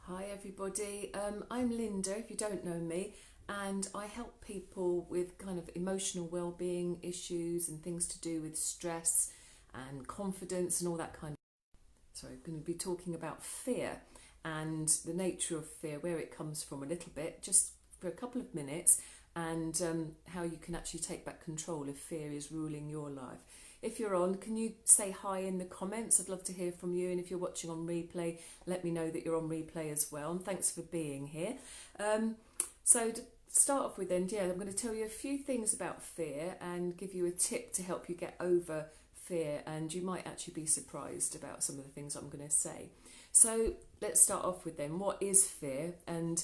Hi everybody, I'm Linda if you don't know me, and I help people with kind of emotional well-being issues and things to do with stress and confidence and all that kind of. So I'm going to be talking about fear and the nature of fear, where it comes from a little bit, just for a couple of minutes, and how you can actually take back control if fear is ruling your life. If you're on, can you say hi in the comments? I'd love to hear from you. And if you're watching on replay, let me know that you're on replay as well. And thanks for being here. So to start off with then, I'm going to tell you a few things about fear and give you a tip to help you get over fear. And you might actually be surprised about some of the things I'm going to say. So let's start off with then, what is fear? And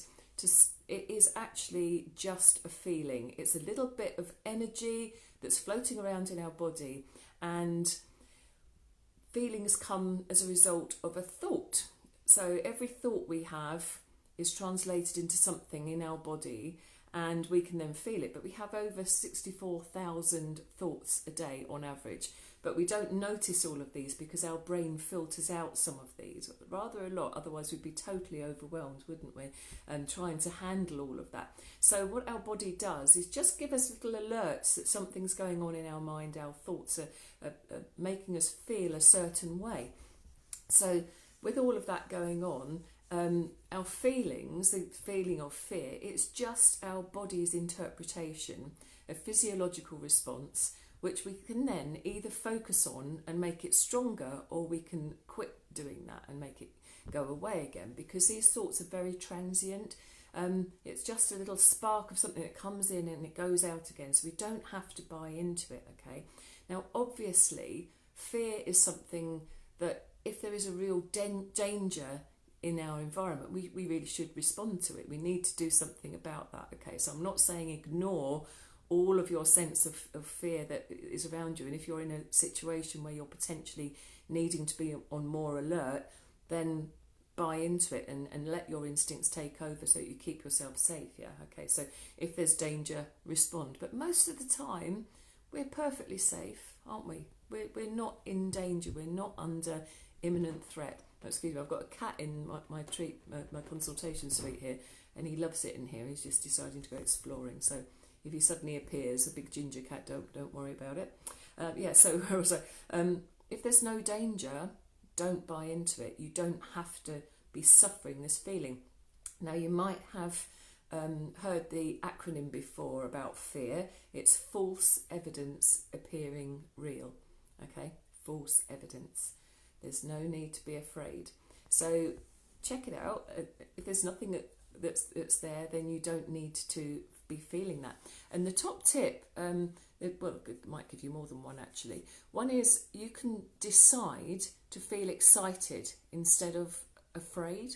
it is actually just a feeling. It's a little bit of energy that's floating around in our body, and feelings come as a result of a thought. So every thought we have is translated into something in our body, and we can then feel it. But we have over 64,000 thoughts a day on average, but we don't notice all of these because our brain filters out some of these, rather a lot, otherwise we'd be totally overwhelmed, wouldn't we, and trying to handle all of that. So what our body does is just give us little alerts that something's going on in our mind. Our thoughts are making us feel a certain way. So with all of that going on, our feelings, the feeling of fear, it's just our body's interpretation, a physiological response, which we can then either focus on and make it stronger, or we can quit doing that and make it go away again, because these thoughts are very transient. It's just a little spark of something that comes in and it goes out again, so we don't have to buy into it, okay? Now, obviously, fear is something that if there is a real danger in our environment, we really should respond to it. We need to do something about that, okay? So I'm not saying ignore all of your sense of fear that is around you, and if you're in a situation where you're potentially needing to be on more alert, then buy into it and let your instincts take over so that you keep yourself safe, okay? So if there's danger, respond. But most of the time, we're perfectly safe, aren't we? We're not in danger, we're not under imminent threat. Excuse me, I've got a cat in my consultation suite here, and he loves it in here. He's just deciding to go exploring, so if he suddenly appears, a big ginger cat, don't worry about it. So if there's no danger, don't buy into it. You don't have to be suffering this feeling. Now, you might have heard the acronym before about fear. It's false evidence appearing real. Okay, false evidence. There's no need to be afraid. So check it out. If there's nothing that's there, then you don't need to be feeling that. And the top tip, it might give you more than one actually. One is you can decide to feel excited instead of afraid,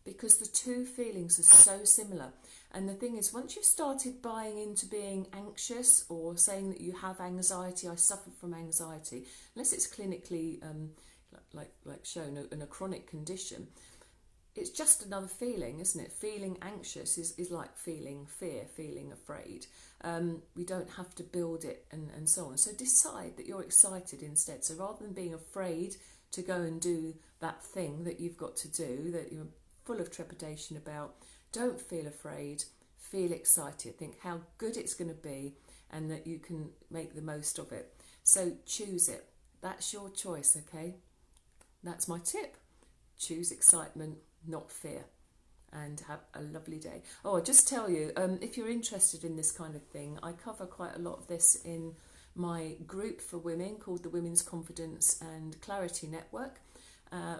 because the two feelings are so similar. And the thing is, once you've started buying into being anxious or saying that you have anxiety, I suffer from anxiety, unless it's clinically like shown in a chronic condition, it's just another feeling, isn't it? Feeling anxious is like feeling fear, feeling afraid. We don't have to build it and so on. So decide that you're excited instead. So rather than being afraid to go and do that thing that you've got to do, that you're full of trepidation about, don't feel afraid, feel excited. Think how good it's going to be and that you can make the most of it. So choose it. That's your choice, okay? That's my tip. Choose excitement, not fear, and have a lovely day. Oh, I'll just tell you, if you're interested in this kind of thing, I cover quite a lot of this in my group for women called the Women's Confidence and Clarity Network.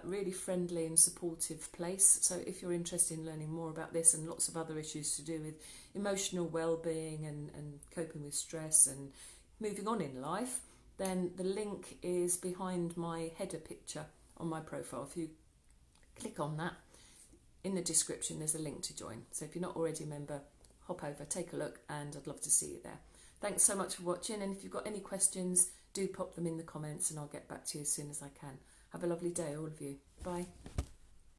Really friendly and supportive place. So if you're interested in learning more about this and lots of other issues to do with emotional well-being and coping with stress and moving on in life, then the link is behind my header picture on my profile. If you click on that, in the description there's a link to join. So if you're not already a member, hop over, take a look, and I'd love to see you there. Thanks so much for watching, and if you've got any questions, do pop them in the comments and I'll get back to you as soon as I can. Have a lovely day, all of you. Bye.